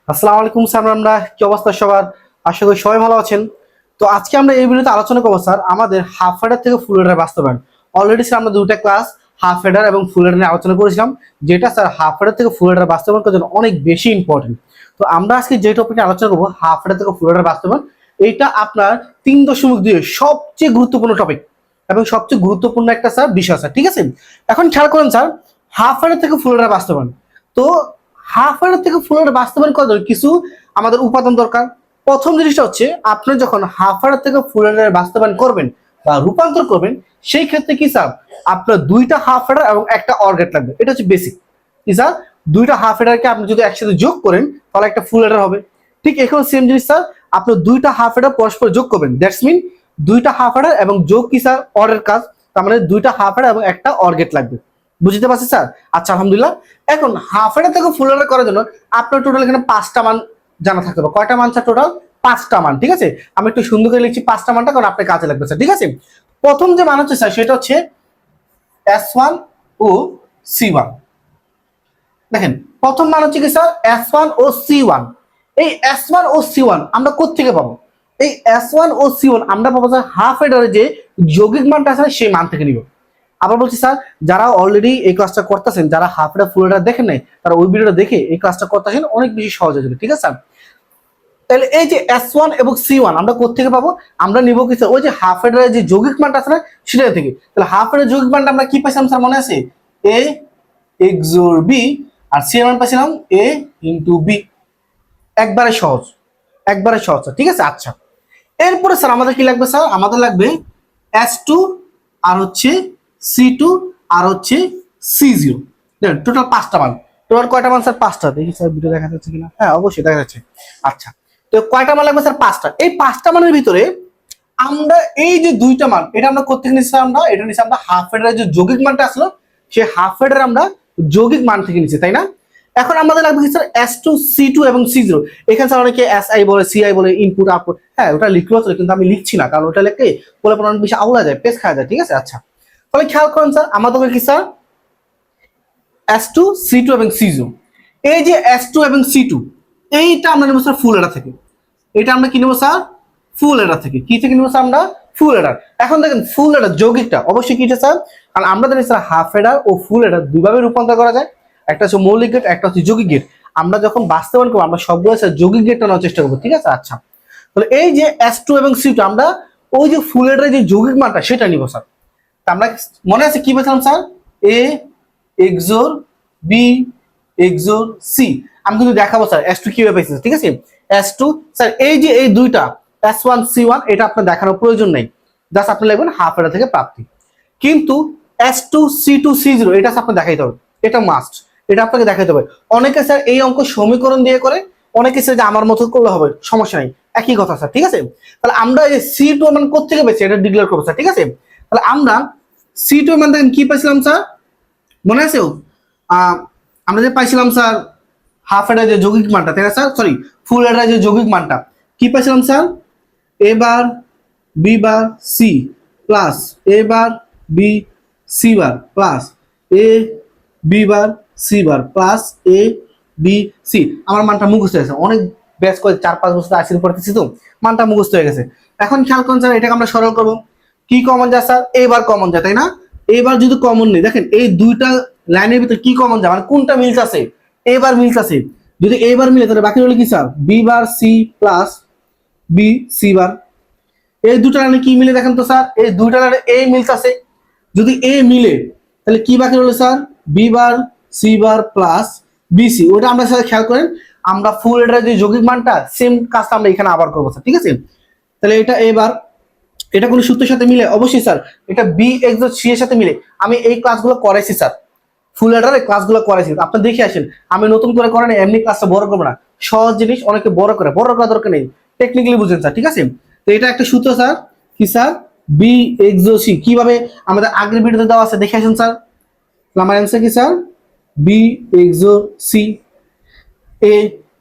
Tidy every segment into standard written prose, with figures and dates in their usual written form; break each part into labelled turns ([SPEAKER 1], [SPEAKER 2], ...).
[SPEAKER 1] আসসালামু আলাইকুম স্যার, আমরা কি অবস্থা সবার? আশা করি সবাই ভালো আছেন। তো আজকে আমরা এই ভিডিওতে আলোচনা করবো স্যার আমাদের হাফ হেডার থেকে ফুল হেডার বাস্তবায়ন। অলরেডি স্যার আমরা দুইটা ক্লাস হাফ হেডার এবং ফুল হেডার নিয়ে আলোচনা করেছিলাম, যেটা স্যার হাফ হেডার থেকে ফুল হেডার বাস্তবায়ন করার জন্য অনেক বেশি ইম্পর্টেন্ট। তো আমরা আজকে যে টপিকটা আলোচনা করবো হাফ হেডার থেকে ফুল হেডার বাস্তবায়ন, এইটা আপনার 3.2 সবচেয়ে গুরুত্বপূর্ণ টপিক এবং সবচেয়ে গুরুত্বপূর্ণ একটা স্যার বিষয় স্যার, ঠিক আছে? এখন খেয়াল করেন স্যার, হাফ হেডার থেকে ফুল হেডার বাস্তবায়ন। তো হাফ হেডার থেকে ফুল হেডার বাস্তবায়ন করার জন্য কিছু আমাদের উপাদান দরকার। প্রথম জিনিসটা হচ্ছে, আপনি যখন হাফ হেডার থেকে ফুল হেডার বাস্তবায়ন করবেন বা রূপান্তর করবেন, সেই ক্ষেত্রে কি স্যার আপনার দুইটা হাফ হেডার এবং একটা অর গেট লাগবে। এটা হচ্ছে বেসিক। কি স্যার, দুইটা হাফ হেডারকে আপনি যদি একসাথে যোগ করেন তাহলে একটা ফুল হেডার হবে। ঠিক এখানে সেম জিনিস স্যার, আপনি দুইটা হাফ হেডার পরস্পর যোগ করবেন, দ্যাটস মিন দুইটা হাফ হেডার এবং যোগ কি স্যার অরের কাজ। তার মানে দুইটা হাফ হেডার এবং একটা অর গেট লাগবে। বুঝতে পারছি স্যার? আচ্ছা, আলহামদুলিল্লাহ। এখন হাফ হেডার থেকে ফুল হেডার করার জন্য আপনার টোটাল এখানে 5টা মান জানা থাকতে হবে। কয়টা মান স্যার? টোটাল 5টা মান। ঠিক আছে, আমি একটু সুন্দর করে লিখছি 5টা মানটা, কারণ আপনার কাজে লাগবে স্যার। ঠিক আছে, প্রথম যে মান হচ্ছে স্যার সেটা হচ্ছে S1 ও C1। দেখেন, প্রথম মান হচ্ছে কি স্যার S1 ও C1। এই S1 ও C1 আমরা কোত্থেকে পাবো? এই S1 ও C1 আমরা পাবো স্যার হাফ হেডারে যে যৌগিক মানটা আছে সেই মান থেকে নিব। আবার বলছি স্যার, যারা অলরেডি এই ক্লাসটা করতেছেন, যারা হাফ হেডার ফুল হেডার দেখেন নাই, তারা ওই ভিডিওটা দেখে এই ক্লাসটা করতেছেন, অনেক বেশি সহজ হয়ে যাবে। ঠিক আছে স্যার? তাহলে এই যে S1 এবং C1 আমরা কোত্থেকে পাবো? আমরা নিব কি স্যার ওই যে হাফ হেডারের যে যৌগিক মানটা আছে না সেটা থেকে। তাহলে হাফ হেডারের যৌগিক মানটা আমরা কি পাইছিলাম স্যার, মনে আছে? A XOR B, R C এর মান পাইছিলাম A ইনটু B। একবারে সহজ, একবারে সহজ স্যার। ঠিক আছে, আচ্ছা। এরপরে স্যার আমাদের কি লাগবে স্যার? আমাদের লাগবে S2 আর হচ্ছে C2 আর হচ্ছে C0। দেখেন টোটাল 5টা মান। টোটাল কয়টা মান স্যার? 5টা। দেখি স্যার ভিডিও দেখা যাচ্ছে কিনা। হ্যাঁ, অবশ্যই দেখা যাচ্ছে। আচ্ছা, তো কয়টা মান লাগবে স্যার? 5টা। এই 5টা মানের ভিতরে আমরা এই যে দুইটা মান, এটা আমরা কোত্থেকে নিচ্ছি? আমরা এটা নিচ্ছি আমরা হাফ হেডারের যে যৌগিক মানটা আসলো সেই হাফ হেডার আমরা যৌগিক মান থেকে নিচ্ছি, তাই না? এখন আমাদের লাগবে কি স্যার? S2 C2 এবং C0। এখানে স্যার অনেকে SI বলে, CI বলে, ইনপুট আউটপুট। হ্যাঁ, ওটা লিখলেও চলে, কিন্তু আমি লিখছি না, কারণ ওটা লিখলে বলে অনেক বেশি আউলা যায়, পেস খাওয়া যায়। ঠিক আছে, আচ্ছা। তাহলে খেয়াল করেন স্যার, আমাদের কি স্যার S2 C2 এবং C0। এই যে S2 এবং C2 এইটা আমরা নেবো স্যার ফুল হেডার থেকে। এটা আমরা কি নেবো স্যার? ফুল হেডার থেকে। কি থেকে নেবো স্যার? আমরা ফুল হেডার। এখন দেখেন ফুল হেডার যৌগিকটা অবশ্যই কিটা স্যার, কারণ আমরা জানি স্যার হাফ হেডার ও ফুল হেডার দুইভাবে রূপান্তর করা যায়। একটা হচ্ছে মৌলিক গেট, একটা হচ্ছে যৌগিক গেট। আমরা যখন বাস্তবায়ন করবো আমরা সবগুলো স্যার যৌগিক গেটটা নেওয়ার চেষ্টা করবো। ঠিক আছে, আচ্ছা। তাহলে এই যে S2 এবং C2 আমরা ওই যে ফুল হেডারের যে যৌগিক মানটা সেটা নিব স্যার। আমরা মনে আছে কি বলছিলাম sir? A XOR B XOR C। আমি কিন্তু দেখাবো স্যার S2 কিভাবে পাইছি। ঠিক আছে, S2 স্যার এই যে এই দুইটা S1 C1 এটা আপনার দেখানোর প্রয়োজন নেই, জাস্ট আপনি লিখবেন হাফ হেডার থেকে প্রাপ্তি। কিন্তু S2 C2 C0 এটা আপনাকে দেখাইতে হবে, এটা মাস্ট, এটা আপনাকে দেখাইতে হবে। অনেকে স্যার এই অঙ্ক সমীকরণ দিয়ে করে, অনেকে স্যার যে আমার মতো করলে হবে, সমস্যা নেই, একই কথা স্যার। ঠিক আছে, তাহলে আমরা এই C2 মান কোত্থেকে পেয়েছি এটা ডিক্লেয়ার করবো স্যার। ঠিক আছে, তাহলে আমরা C2 মান দেখেন কি পাইছিলাম স্যার, মনে আছে? আমরা যে পাইছিলাম স্যার হাফ হেডার যে যৌগিক মানটা, তাই না স্যার? সরি, ফুল হেডার যে যৌগিক মানটা কি পাইছিলাম sir? A bar B bar C plus A bar B C bar plus A B bar C bar plus A B C। আমার মানটা মুখস্থ হয়ে গেছে, অনেক ব্যাচ করে 4-5 বছর আইসিএল পড়তেছি, তো মানটা মুখস্থ হয়ে গেছে। এখন খেয়াল করুন স্যার, এটাকে আমরা সরল করবো। কি কমন যায় স্যার? এবার কমন যায়, তাই না? এবার যদি কমন নেই, দেখেন এই দুইটা লাইনের ভিতরে কি কমন যায়, মানে কোনটা মিলস আছে? এবার মিলস আছে। যদি এবার মিলে তাহলে বাকি হলো কি sir? B bar C plus B C bar. এই দুটা লাইনে কি মিলে দেখেন তো স্যার? এই দুইটা লাইনে এ মিলস আছে। যদি এ মিলে তাহলে কি বাকি হলো sir? B bar C bar plus B C. ওটা আমরা স্যার খেয়াল করেন, আমরা ফুল হেডারের যে যৌগিক মানটা সেম কাজটা আমরা এখানে আবার করবো স্যার। ঠিক আছে, তাহলে এটা এবার এটা কোনো সূত্রের সাথে মিলে? অবশ্যই স্যার, এটা বি এক্স সি এর সাথে মিলে। আমি এই ক্লাসগুলো করাইছি স্যার, ফুল হেডারের ক্লাসগুলো করাইছি, আপনি দেখে আসেন। আমি নতুন করে করেন, এমনি ক্লাসটা বড় করবো না। সহজ জিনিস অনেকে বড় করে, বড় করার দরকার নেই, টেকনিক্যালি বুঝেন স্যার। ঠিক আছে, তো এটা একটা সূত্র স্যার। কি স্যার? বি এক্স সি কিভাবে আমাদের আগের ভিডিওতে দেওয়া আছে, দেখে আসেন স্যার। আমার অ্যান্সার কি স্যার? B x C.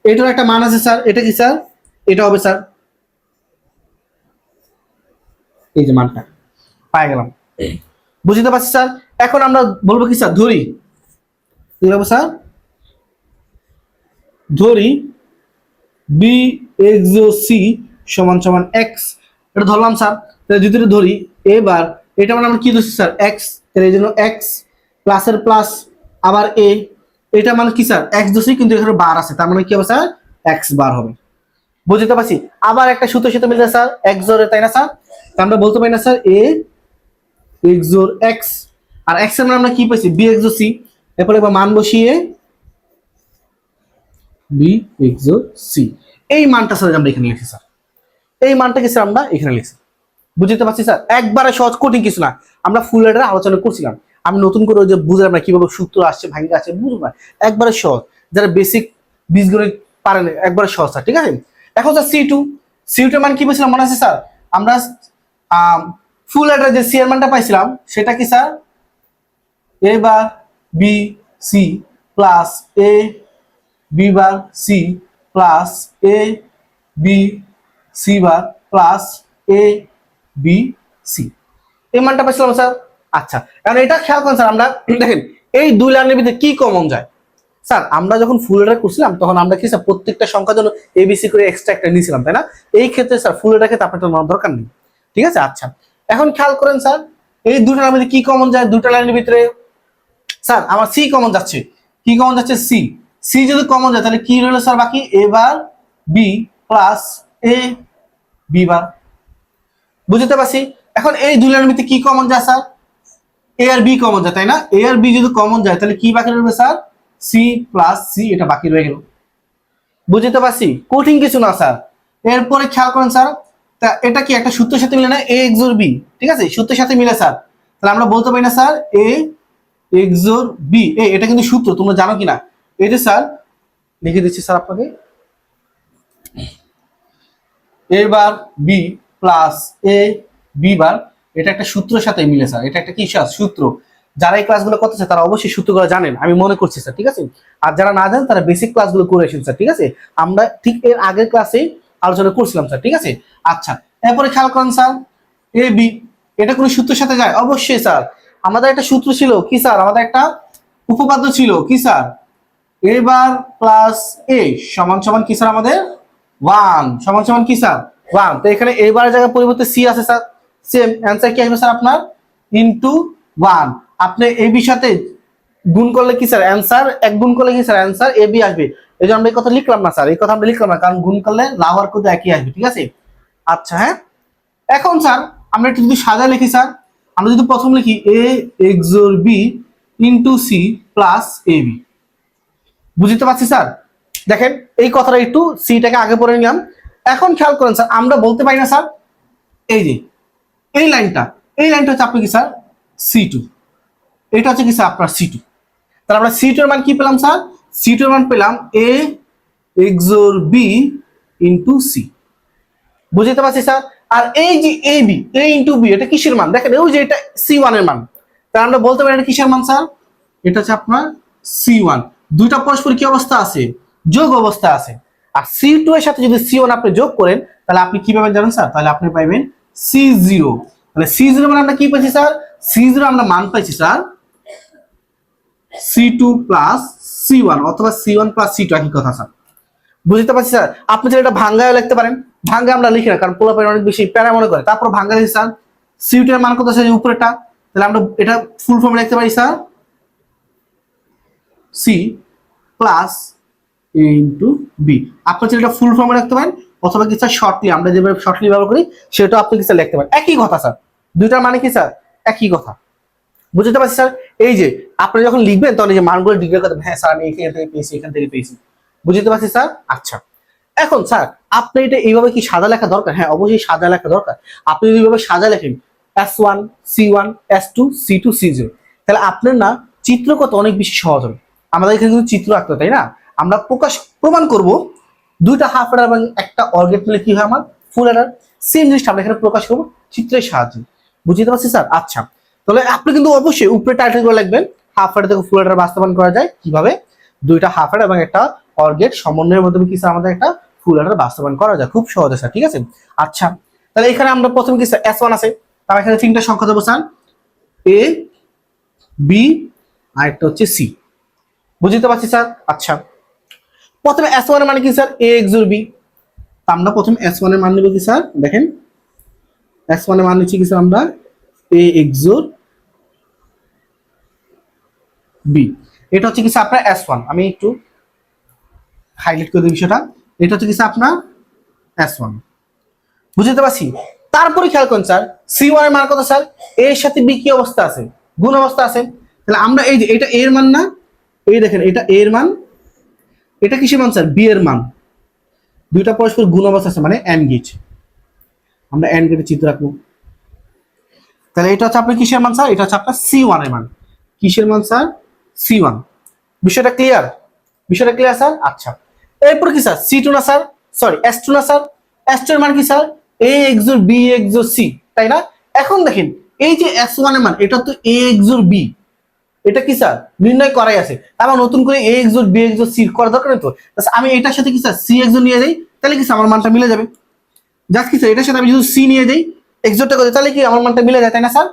[SPEAKER 1] এটার একটা মান আছে স্যার, এটা কি স্যার? এটা হবে স্যার এই যে মানটা পাই গেলাম। বুঝতে পারছি স্যার। এখন আমরা বলবো কি স্যার? ধরি, স্যার ধরি বি এক্স ও সি সমান সমান এক্স, এটা ধরলাম স্যার। তাহলে যদি এটা ধরি এবার এটা মানে আমরা কি ধরছি স্যার এক্স, তাহলে এই জন্য এক্স প্লাসের প্লাস আবার এ, এটা মানে কি স্যার এক্স ধরছি কিন্তু এখানে বার আছে, তার মানে কি হবে স্যার এক্স বার হবে। বুঝতে পারছি? আবার একটা সূত্রের সাথে মিলছে স্যার এক্স জোরে, তাই না স্যার? আমরা বলতে পারি না স্যার এ এক্স জোর এক্স, আর এক্স এর মানে আমরা কি পাইছি বি এক্স জোর সি, এরপরে এবার মান বসিয়ে বি এক্স জোর সি, এই মানটা স্যার আমরা এখানে লিখছি স্যার, এই মানটা কি স্যার আমরা এখানে লিখছি। বুঝতে পারছি স্যার? একবারে সহজ, কঠিন কিছু না। আমরা ফুল রেডার আলোচনা করছিলাম, আমি নতুন করে যে বুঝলাম না কিভাবে সূত্র আসছে ভাঙ্গা আসছে বুঝবো না, একবারে সহজ, যারা বেসিক বীজগণিত পারেন একবারে সহজ স্যার, ঠিক আছে? এখন স্যার সি টু মান কি পেয়েছিলাম মনে আছে স্যার? আমরা ফুল রেডার যে সি এর মানটা পাইছিলাম সেটা কি sir A bar B C plus A B bar C plus A B C bar plus A B C, এই মানটা পাইছিলাম স্যার। আচ্ছা এখন এটা খেয়াল করেন স্যার, আমরা দেখেন এই দুই লাইনের ভিতরে কি কমন যায় স্যার? আমরা যখন ফুল রেডার করছিলাম তখন আমরা কি স্যার প্রত্যেকটা সংখ্যার জন্য এবিসি করে এক্সট্রা একটা নিয়েছিলাম, তাই না? এই ক্ষেত্রে স্যার ফুল রেডার ক্ষেত্রে আপনার নেওয়ার দরকার নেই, ঠিক আছে? আচ্ছা এখন খেয়াল করেন স্যার এই দুটো লাইনের ভিতরে কি কমন যায়? দুটো লাইনের ভিতরে স্যার আমার সি কমন যাচ্ছে, কি কমন যাচ্ছে সি, সি যদি কমন যায় তাহলে কি রইল স্যার বাকি এ বার বি প্লাস এ বি বার। বুঝতে পারছি? এখন এই দুই লাইনের ভিতরে কি কমন যায় স্যার? এ আর বি কমন যায়, তাই না? এ আর বি যদি কমন যায় তাহলে কি বাকি রইবে স্যার সি প্লাস সি, এটা বাকি রয়ে গেল। বুঝতে পারছি? কঠিন কিছু না স্যার। এরপরে খেয়াল করেন স্যার, তা এটা কি একটা সূত্রের সাথে মিলে না এ এক্স জোর বি, ঠিক আছে? সূত্রের সাথে মিলে স্যার, তাহলে আমরা বলতে পারি না স্যার এ এক্স জোর বি, এটা কিন্তু সূত্র, তোমরা জানো কিনা? এই যে স্যার লিখে দিচ্ছি স্যার আপনাকে, এ বার বি প্লাস এ বি বার, এটা একটা সূত্রের সাথে মিলে স্যার, এটা একটা কি সূত্র। যারা এই ক্লাসগুলো করতেছে তারা অবশ্যই সূত্রগুলো জানেন, আমি মনে করছি স্যার, ঠিক আছে? আর যারা না জানেন তারা বেসিক ক্লাসগুলো করে আসেন স্যার, ঠিক আছে? আমরা ঠিক এর আগের ক্লাসেই আলোচনা করছিলাম স্যার, ঠিক আছে? আচ্ছা এরপরে খেয়াল করেন স্যার এ বি, এটা কোন সূত্রের সাথে যায়? অবশ্যই স্যার, আমাদের একটা সূত্র ছিল কি স্যার, আমাদের একটা উপপাদ্য ছিল কি স্যার, এ বার প্লাস এ সমান সমান কি স্যার আমাদের 1 সমান সমান কি স্যার 1। তো এখানে এ বারের জায়গায় পরিবর্তে সি আছে স্যার, সেম অ্যান্সার কি আসবে স্যার আপনার ইনটু 1। আপনি এ বির সাথে গুণ করলে কি স্যার অ্যান্সার, এক গুণ করলে কি স্যার অ্যান্সার এ বি আসবে। এই জন্য আমরা এই কথা লিখলাম না স্যার, এই কথা আমরা লিখলাম না, কারণ গুণ করলে লাভ আর কিন্তু একই আসবে, ঠিক আছে? আচ্ছা হ্যাঁ, এখন স্যার আমরা একটু যদি সাজা লিখি স্যার, আমরা যদি প্রথম লিখি এ এক্স জোর B into C plus A B. বুঝতে পারছি স্যার? দেখেন এই কথাটা একটু সিটাকে আগে পড়ে নিলাম। এখন খেয়াল করেন স্যার, আমরা বলতে পারি না স্যার এই যে এই লাইনটা, এই লাইনটা হচ্ছে আপনি কি স্যার সি টু, এটা হচ্ছে কি স্যার আপনার সি টু। তাহলে আমরা সি টু এর মান কি পেলাম স্যার? সি টু এর মান পেলাম এ এক্স জোর বি ইনটু সি। বুঝতে পারছি স্যার? আর এই যে A B A into B, এটা কিসের মান? দেখেন ওই যে এটা সি ওয়ান এর মান, তাহলে আমরা বলতে পারি এটা কিসের মান স্যার? এটা হচ্ছে আপনার সি ওয়ান। দুইটা পরস্পর কি অবস্থা আছে? যোগ অবস্থা আছে। আর সি টু এর সাথে যদি সি ওয়ান আপনি যোগ করেন তাহলে আপনি কি পাবেন জানেন স্যার? তাহলে আপনি পাইবেন সি জিরো। তাহলে সি জিরো মানে আমরা কি পাইছি স্যার? সি জিরো আমরা মান পাইছি sir C two plus C one, অথবা C one plus C two, একই কথা স্যার। বুঝতে পারছি স্যার? আপনি যদি এটা ভাঙ্গায় লিখতে পারেন, ভাঙ্গা আমরা লিখি না কারণ পোলাপাইন অনেক বেশি প্যারা মনে করে, তারপর ভাঙ্গা লিখি স্যার সি টু এর মান কত আছে উপরেটা, তাহলে আমরা এটা ফুল ফর্মে লিখতে পারি স্যার সি প্লাস এ ইন্টু বি। আপনি যদি এটা ফুল ফর্মে লিখতে পারেন অথবা কি স্যার শর্টলি, আমরা যেভাবে শর্টলি ব্যবহার করি সেটা আপনি কি স্যার লিখতে পারেন, একই কথা স্যার, দুইটার মানে কি স্যার একই কথা। বুঝতে পারছি স্যার? এই যে আপনি যখন লিখবেন তখন এই যে মানগুলো ডিক্লেয়ার করতে, হ্যাঁ স্যার আমি এখান থেকে পেয়েছি এখান থেকে পেয়েছি। বুঝতে পারছি স্যার? আচ্ছা এখন স্যার আপনি এটা এইভাবে কি সাদা লেখা দরকার? হ্যাঁ অবশ্যই সাদা লেখা দরকার। আপনি যদি এইভাবে সাদা লেখেন S one C one S two C two C zero, তাহলে আপনার না চিত্র কত অনেক বেশি সহজ হবে। আমাদের এখানে কিন্তু চিত্র আঁকতে, তাই না? আমরা প্রমাণ করব দুইটা হাফ এডার এবং একটা অর্গেট মিলে কি হয় আমার ফুল এডার, সেম জিনিসটা আমরা এখানে প্রকাশ করবো চিত্রের সাহায্যে। বুঝতে পারছি স্যার? আচ্ছা তাহলে আপনি কিন্তু অবশ্যই উপরে টাইটেল করে লিখবেন হাফ এডার থেকে ফুল এডার বাস্তবায়ন করা যায় কিভাবে, দুইটা হাফ এডার এবং একটা অর্গেট সমন্বয়ের মাধ্যমে কি স্যার আমাদের একটা ফুল এডার বাস্তবায়ন করা যায় খুব সহজে স্যার, ঠিক আছে? আচ্ছা তাহলে এখানে আমরা প্রথমে কি স্যার এস ওয়ান আছে, তার এখানে তিনটা সংখ্যা দেবো স্যার এ বি আর একটা হচ্ছে সি। বুঝতে পারছি স্যার? আচ্ছা প্রথমে এস ওয়ান মানে কি স্যার এ এক্স জোর বি, আমরা প্রথম S1 এর মান নিব কি স্যার, দেখেন S1 এর মান নিচ্ছি কি স্যার আমরা a XOR b। এটা হচ্ছে কি স্যার আপনার S1, আমি একটু হাইলাইট করে দিই বিষয়টা। এটা হচ্ছে কি স্যার আপনার S1, বুঝতে পারছি। তারপরে খেয়াল করুন স্যার C1 এর মান কত স্যার, a এর সাথে b কি অবস্থা আছে, গুণ অবস্থা আছে। তাহলে আমরা এই যে এটা a এর মান না, এই দেখেন এটা a এর মান, এটা কিসের মান স্যার, b এর মান, দুইটা পরস্পর গুণ অবস্থা আছে মানে AND গেট। আমরা AND গেটের চিত্র রাখবো। তাহলে এটা হচ্ছে আপনার কিসের মান স্যার, এটা হচ্ছে আপনার C1 এর মান। কিসের মান স্যার, C1। বিষয়টা ক্লিয়ার, বিষয়টা ক্লিয়ার স্যার। আচ্ছা এরপর কি স্যার C2 না স্যার, সরি S2 না স্যার, S2 এর মান কি sir a XOR b XOR c, তাই না? এখন দেখেন এই যে S1 এর মান এটা তো a XOR b, এটা কি স্যার নির্ণয় করাই আছে, আমার নতুন করে a XOR b XOR c করা দরকার নেই তো। আমি এটার সাথে কি স্যার c XOR নিয়ে যাই, তাহলে কি স্যার আমার মানটা মিলে যাবে। জাস্ট কি স্যার এটার সাথে আমি যদি c নিয়ে যাই XORটা করে, তাহলে কি আমার মানটা মিলে যায়, তাই না স্যার?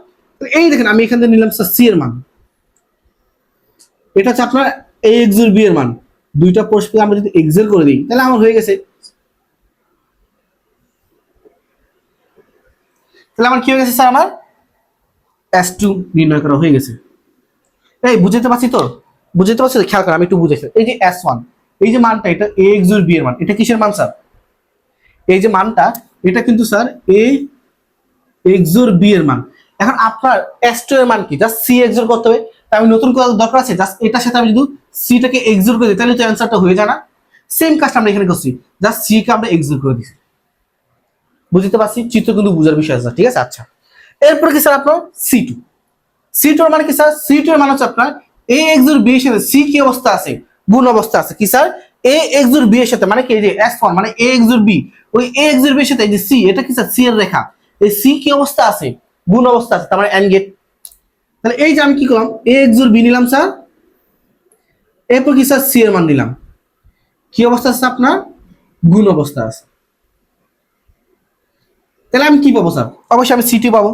[SPEAKER 1] এই দেখেন আমি এখান থেকে নিলাম স্যার c এর মান, এটা হচ্ছে আপনার a XOR b এর মান, দুইটা পরস্পর আমরা যদি XOR করে দিই তাহলে আমার হয়ে গেছে। তাহলে আমার কি হয়ে গেছে স্যার, আমার S2 নির্ণয় করা হয়ে গেছে। এই বুঝতে পারছি তো, বুঝতে পারছি তো, খেয়াল করে আমি একটু বুঝেছি। এই যে S1 এই যে মানটা এটা a XOR b এর মান, এটা কিসের মান স্যার, এই যে মানটা এটা কিন্তু স্যার a XOR b এর মান। এখন আপনার S2 এর মান কি, জাস্ট c XOR করতে হবে। তাই আমি নতুন করার দরকার আছে, জাস্ট এটার সাথে আমি যদি c টাকে XOR করে দিই তাহলে তো অ্যানসারটা হয়ে যায় না। সেম কাজটা আমরা এখানে করছি, জাস্ট c কে আমরা XOR করে দিছি। বুঝতে পারছি, চিত্র কিন্তু বুঝার বিষয় আছে, ঠিক আছে। আচ্ছা এরপর কি স্যার আপনার C2, C2 এর মানে কি স্যার, C2 এর মানে হচ্ছে আপনার a XOR b এর সাথে c কি অবস্থা আছে, গুণ অবস্থা আছে কি স্যার, a XOR b এর সাথে, মানে কি এই যে S1 মানে a XOR b, ওই a XOR b এর সাথে এই যে c, এটা কি স্যার c এর রেখা, এই c কি অবস্থা আছে, গুণ অবস্থা আছে, তার মানে AND গেট। তাহলে এই যে আমি কি করলাম a XOR b নিলাম স্যার, এরপর কি স্যার c এর মান নিলাম, কি অবস্থা আছে আপনার, গুণ অবস্থা আছে। তাহলে আমি কি পাবো স্যার, অবশ্যই আমি C2 পাবো।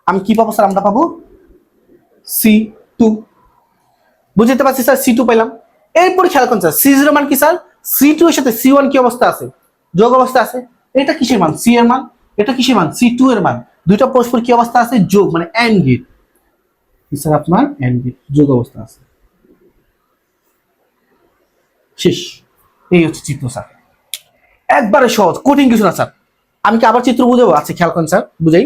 [SPEAKER 1] আমি কি পাবো স্যার, আমরা পাবো C2। বুঝতে পারছি স্যার, C2 পেলাম। এরপর খেয়াল করুন স্যার C0 মান কি স্যার, C2 এর সাথে C1 কি অবস্থা আছে, যোগ অবস্থা আছে। এটা কিসের মান, C এর মান, এটা কিসের মান, C2 এর মান, দুইটা পরস্পর কি অবস্থা আছে, যোগ, মানে AND গেট। কি স্যার আপনার AND গেট, যোগ অবস্থা আছে। শেষ, এই হচ্ছে চিত্র স্যার, একবারে সহজ, কঠিন কিছু না স্যার। আমি কি আবার চিত্র বুঝাবো, আচ্ছা খেয়াল করেন স্যার বুঝাই।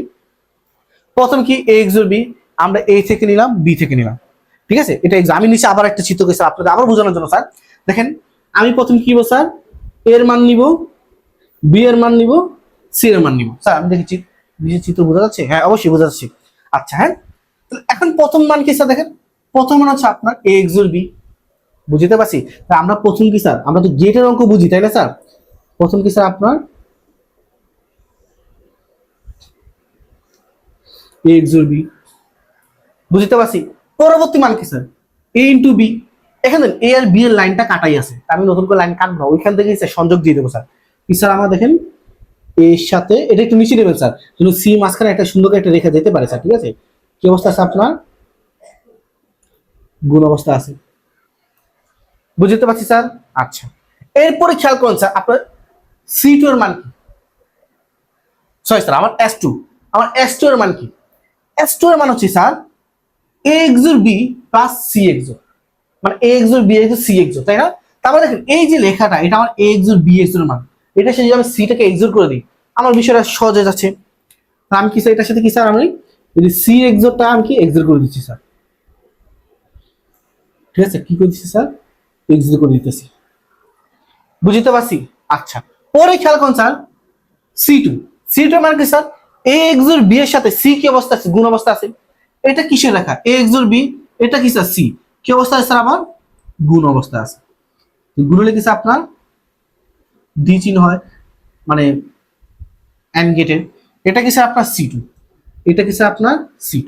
[SPEAKER 1] প্রথম কি a XOR b, আমরা a থেকে নিলাম b থেকে নিলাম, ঠিক আছে। এটা আমি নিচে আবার একটা চিত্র করেছি আপনাদের আবার বোঝানোর জন্য স্যার। দেখেন আমি প্রথম কি নিব স্যার, a এর মান নিব, b এর মান নিব, c এর মান নিব। স্যার আমি দেখেছি নিচে চিত্র বোঝা যাচ্ছে, হ্যাঁ অবশ্যই বোঝা যাচ্ছে। আচ্ছা হ্যাঁ, এখন প্রথম মান কি স্যার, দেখেন প্রথম মান হচ্ছে আপনার a XOR b, বুঝতে পারছি। আমরা প্রথম কি স্যার, আমরা তো গেটের অঙ্ক বুঝি তাই না স্যার, প্রথম কি স্যার আপনার a XOR b, বুঝতে পারছি। পরবর্তী মান কি স্যার, a ইন্টু b, এখানে a আর b এর লাইনটা কাটাই আছে, আমি নতুন করে লাইন কাটবো না, ওইখান থেকে স্যার সংযোগ দিয়ে দেবো স্যার। কি স্যার আমরা দেখেন এর সাথে এটা একটু নিচে নেবেন স্যার, যেন সি মাঝখানে একটা সুন্দর একটা রেখা যেতে পারে স্যার, ঠিক আছে। কি অবস্থা আছে আপনার, গুণ অবস্থা আছে, বুঝতে পারছি স্যার। আচ্ছা এরপরে খেয়াল করুন স্যার আপনার C2 এর মান কি, সরি স্যার আমার S2, আমার S2 এর মান কি, S2 এর মান হচ্ছে sir a XOR b plus c XOR, মানে a XOR b XOR c XOR, তাই না? তারপরে দেখেন এই যে লেখাটা এটা আমার a XOR b XOR এর মান, এটা সাথে যদি আমি c টাকে XOR করে দিই আমার বিষয়টা সহজ হয়ে যাচ্ছে। আমি কি স্যার এটার সাথে কি স্যার আমি যদি c XOR টা আমি কি XOR করে দিচ্ছি স্যার, ঠিক আছে, কি করে দিচ্ছি স্যার, XOR করে দিতেছি, বুঝতে পারছি। আচ্ছা পরে খেয়াল করুন স্যার C2, C2 এর মান কি স্যার, a XOR b এর সাথে c কি অবস্থা আছে, গুণ অবস্থা আছে। এটা কিসের লেখা, a XOR b, এটা কি স্যার c, কি অবস্থা আছে স্যার, আমার গুণ অবস্থা আছে। গুণ হলে কি স্যার আপনার দ্বি চিহ্ন হয়, মানে AND গেটের। এটা কি স্যার আপনার C2, এটা কি স্যার আপনার C2,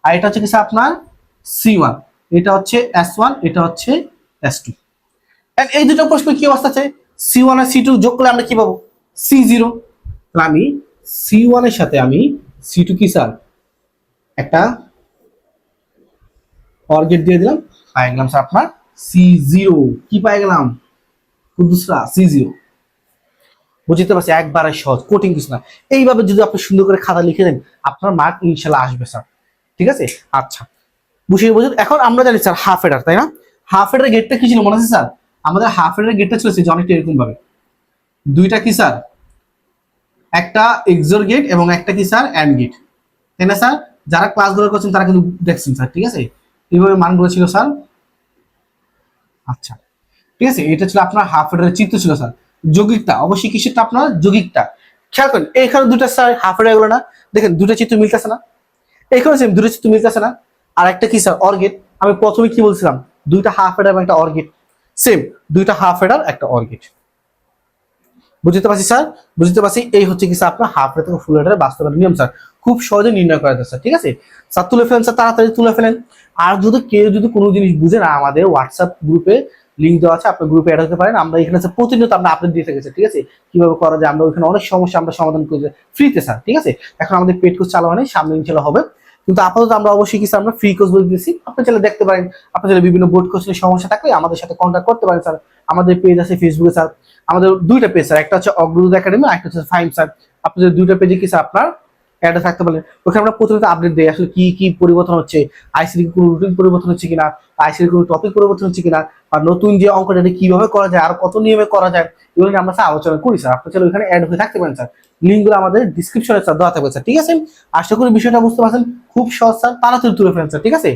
[SPEAKER 1] আর এটা হচ্ছে কি স্যার আপনার C1, এটা হচ্ছে S1, এটা হচ্ছে S2। এই দুটো প্রশ্ন কি অবস্থা আছে, C1 আর C2 যোগ করলে আমরা কি পাবো, C0। তাহলে আমি C1 এর সাথে আমি C2 কি স্যার একটা OR গেট দিয়ে দিলাম, পাই গেলাম স্যার আপনার C0। কি পাই গেলাম, দুসরা C0। বুঝতে পারছি, একবারে সহজ, কঠিন কিছু না। এইভাবে যদি আপনি সুন্দর করে খাতা লিখে দেন, আপনার মার্ক ইনশাল্লাহ আসবে স্যার। ঠিক আছে, আচ্ছা বুঝিয়ে বুঝুন। এখন আমরা জানি স্যার হাফ হেডার, তাই না? হাফ হেডার গেটটা কি ছিল মনে আছে স্যার? আমাদের হাফ হেডার গেটটা ছিল যে অনেকটা এরকম ভাবে, দুইটা কি স্যার, একটা এক্সোর গেট এবং একটা কি স্যার অ্যান্ড গেট, তাই না স্যার? যারা ক্লাসগুলো করছেন তারা কিন্তু দেখছেন স্যার। ঠিক আছে, এইভাবে মানগুলো ছিল স্যার। আচ্ছা ঠিক আছে, এটা ছিল আপনার হাফ হেডারের চিত্র ছিল স্যার। যৌগিকটা অবশ্যই কিসেরটা, আপনার যৌগিকটা। খেয়াল করেন এখানে দুটা স্যার হাফ হেডার গুলো না, দেখেন দুটা চিত্র মিলতেছে না, এখানে সেম দুটো চিত্র মিলতেছে না। আর একটা কি স্যার, অর্গেট। আমি প্রথমে কি বলছিলাম, দুইটা হাফ হেডার এবং একটা অর্গেট, সেম দুইটা হাফ হেডার একটা অর্গেট। বুঝতে পারছি স্যার, বুঝতে পারছি। এই হচ্ছে কি স্যার আপনার হাফ হেডার থেকে ফুল হেডারের বাস্তবায়ন নিয়ম স্যার। খুব সহজে নির্ণয় করা যায় স্যার। ঠিক আছে স্যার, তুলে ফেলেন স্যার, তাড়াতাড়ি তুলে ফেলেন। আর যদি কেউ যদি কোনো জিনিস বুঝে না, আমাদের হোয়াটসঅ্যাপ গ্রুপে লিঙ্ক দেওয়া আছে, আপনার গ্রুপে অ্যাড হতে পারেন। আমরা এখানে প্রতিনিয়ত আমরা আপডেট দিয়ে থাকি স্যার। ঠিক আছে, কিভাবে করা যায়, আমরা ওইখানে অনেক সমস্যা আমরা সমাধান করি ফ্রিতে স্যার। ঠিক আছে, এখন আমাদের পেড কোর্স চালানো নেই, সামনে ইনশাল্লাহ হবে। কিন্তু আপাতত আমরা অবশ্যই কিছু আমরা ফ্রি কোর্স বলে দিয়েছি, আপনি চাইলে দেখতে পারেন। আপনি চাইলে বিভিন্ন বোর্ড কোর্সের সমস্যা থাকলে আমাদের সাথে কন্ট্যাক্ট করতে পারেন স্যার। আমাদের পেজ আছে ফেসবুকে স্যার, আমাদের দুইটা পেজ স্যার, একটা হচ্ছে অগ্রদূত একাডেমি, আর একটা হচ্ছে ফাইম স্যার। আপনাদের দুইটা পেজে কি স্যার আপনার অ্যাড থাকতে পারেন, ওখানে আমরা প্রতিনিয়ত আপডেট দিই আসলে কি কি পরিবর্তন হচ্ছে, আইসিডি কোনো রুটিন পরিবর্তন হচ্ছে কিনা, আইসিডি কোনো টপিক পরিবর্তন হচ্ছে কিনা, আর নতুন যে অঙ্কটা কিভাবে করা যায় আর কত নিয়মে করা যায়, এগুলো নিয়ে আমরা স্যার আলোচনা করি স্যার। আপনি চাইলে ওখানে অ্যাড হয়ে থাকতে পারেন স্যার। লিঙ্কগুলো আমাদের ডিসক্রিপশনে স্যার দেওয়া থাকবে স্যার। ঠিক আছে, আশা করি বিষয়টা বুঝতে পারছেন। খুব সহজ স্যার, তাড়াতাড়ি তুলে ফেলেন স্যার। ঠিক আছে।